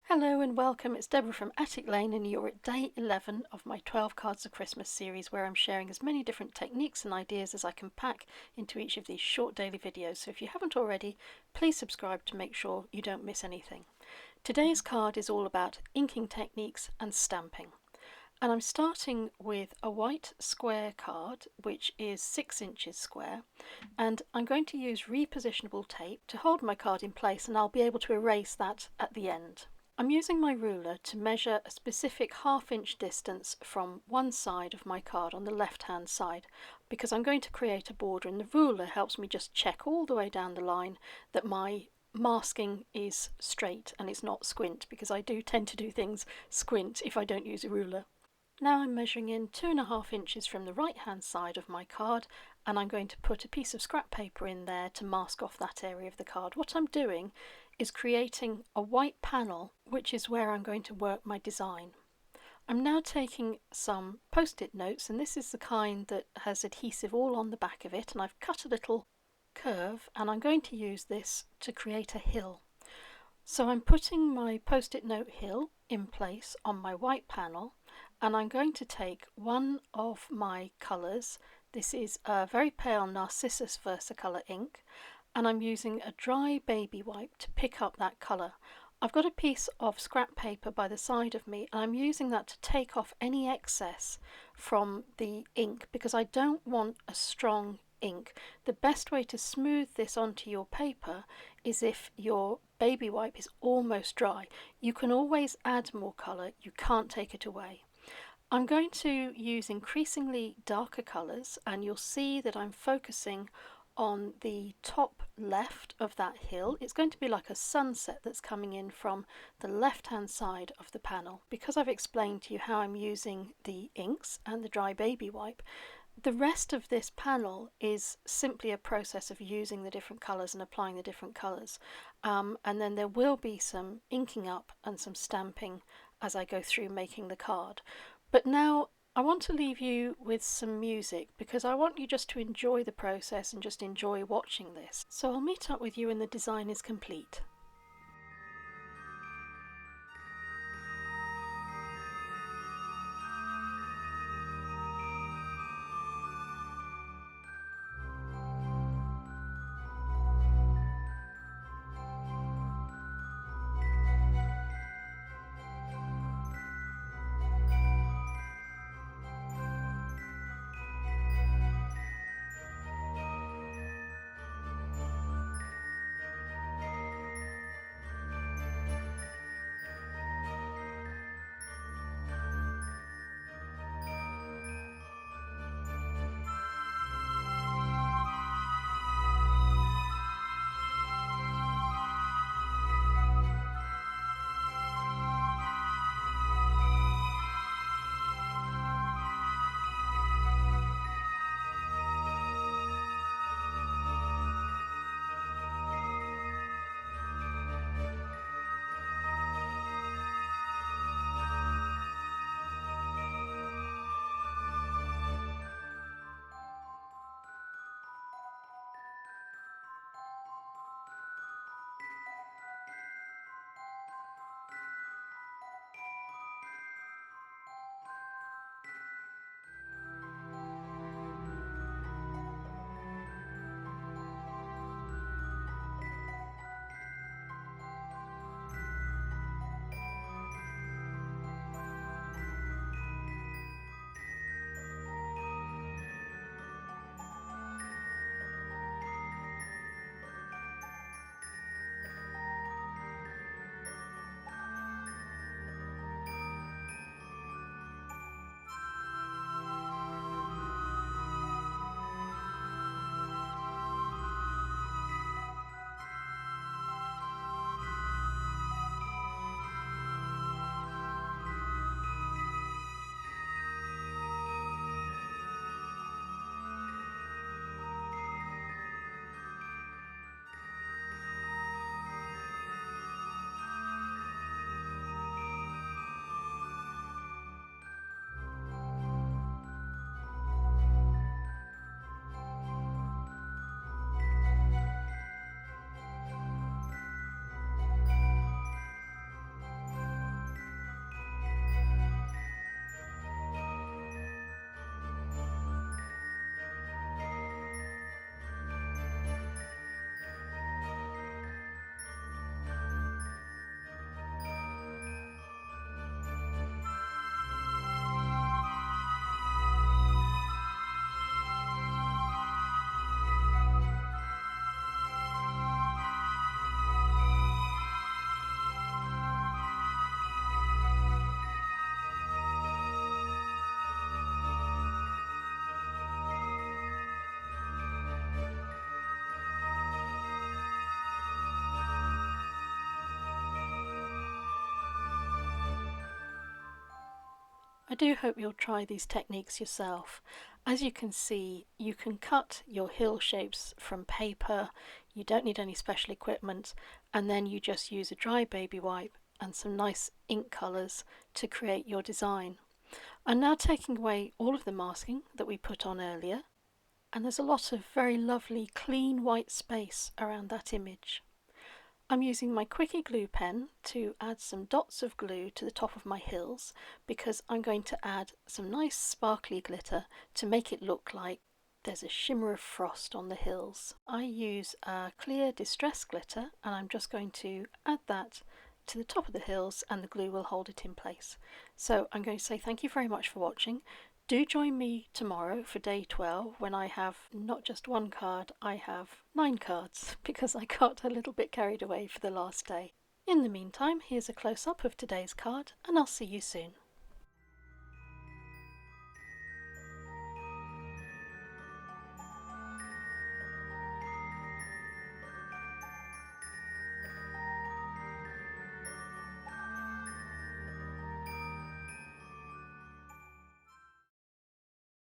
Hello and welcome, it's Deborah from Attic Lane and you're at day 11 of my 12 Cards of Christmas series where I'm sharing as many different techniques and ideas as I can pack into each of these short daily videos. So if you haven't already, please subscribe to make sure you don't miss anything. Today's card is all about inking techniques and stamping. And I'm starting with a white square card which is 6 inches square, and I'm going to use repositionable tape to hold my card in place, and I'll be able to erase that at the end. I'm using my ruler to measure a specific ½ inch distance from one side of my card on the left hand side, because I'm going to create a border, and the ruler helps me just check all the way down the line that my masking is straight and it's not squint, because I do tend to do things squint if I don't use a ruler. Now I'm measuring in 2½ inches from the right hand side of my card, and I'm going to put a piece of scrap paper in there to mask off that area of the card. What I'm doing is creating a white panel, which is where I'm going to work my design. I'm now taking some post-it notes, and this is the kind that has adhesive all on the back of it, and I've cut a little curve and I'm going to use this to create a hill. So I'm putting my post-it note hill in place on my white panel, and I'm going to take one of my colours. This is a very pale Narcissus Versacolour ink, and I'm using a dry baby wipe to pick up that colour. I've got a piece of scrap paper by the side of me, and I'm using that to take off any excess from the ink because I don't want a strong ink. The best way to smooth this onto your paper is if your baby wipe is almost dry. You can always add more colour, you can't take it away. I'm going to use increasingly darker colours, and you'll see that I'm focusing on the top left of that hill. It's going to be like a sunset that's coming in from the left hand side of the panel. Because I've explained to you how I'm using the inks and the dry baby wipe, the rest of this panel is simply a process of using the different colours and applying the different colours, and then there will be some inking up and some stamping as I go through making the card. But now I want to leave you with some music because I want you just to enjoy the process and just enjoy watching this. So I'll meet up with you when the design is complete. I do hope you'll try these techniques yourself. As you can see, you can cut your hill shapes from paper, you don't need any special equipment, and then you just use a dry baby wipe and some nice ink colours to create your design. I'm now taking away all of the masking that we put on earlier, and there's a lot of very lovely clean white space around that image. I'm using my Quickie glue pen to add some dots of glue to the top of my hills because I'm going to add some nice sparkly glitter to make it look like there's a shimmer of frost on the hills. I use a clear distress glitter and I'm just going to add that to the top of the hills and the glue will hold it in place. So I'm going to say thank you very much for watching. Do join me tomorrow for day 12 when I have not just one card, I have 9 cards because I got a little bit carried away for the last day. In the meantime, here's a close-up of today's card and I'll see you soon.